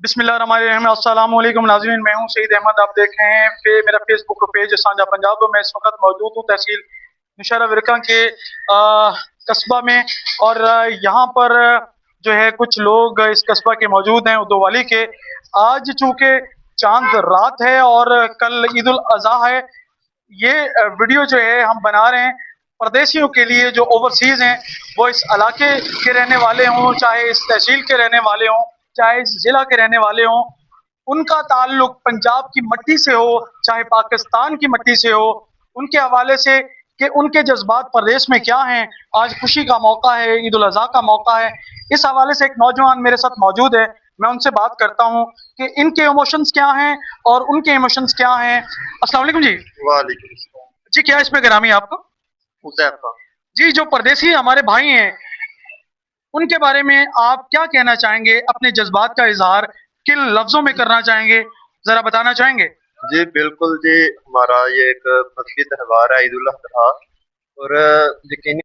बिस्मिल्लाहिर्रहमानिर्रहीम। अस्सलाम वालेकुम नाज़रीन, मैं हूं सईद अहमद। आप देख रहे हैं मेरा फेसबुक पेज सांझा पंजाब। तो मैं इस वक्त मौजूद हूं तहसील नौशहरा विरकां के कस्बा में। और यहाँ पर जो है कुछ लोग इस कस्बा के मौजूद हैं उद्दोवाली के। आज चूंकि चांद रात है और कल ईद उल अज़हा है, ये वीडियो जो है हम बना रहे हैं परदेशियों के लिए जो ओवरसीज हैं, वो इस इलाके के रहने वाले हों, चाहे इस तहसील के रहने वाले हों, चाहे इस जिला के रहने वाले हों। उनका ताल्लुक पंजाब की मिट्टी से हो, चाहे पाकिस्तान की मिट्टी से हो, उनके हवाले से कि उनके जज्बात प्रदेश में क्या हैं। आज खुशी का मौका है, ईद उल अज़हा का मौका है। इस हवाले से एक नौजवान मेरे साथ मौजूद है, मैं उनसे बात करता हूँ कि इनके इमोशंस क्या हैं और उनके इमोशंस क्या हैं। अस्सलाम वालेकुम जी। वालेकुम सलाम। जी, क्या इसमें ग्रामी है आपका? हुज़ैफा। जी, जो परदेसी हमारे भाई हैं, उनके बारे में आप क्या कहना चाहेंगे? अपने जज्बात का इजहार किन लफ्जों में करना चाहेंगे, जरा बताना चाहेंगे? जी बिल्कुल जी, हमारा ये एक मजहबी त्यौहार है ईद उल अज़हा। और यकीनी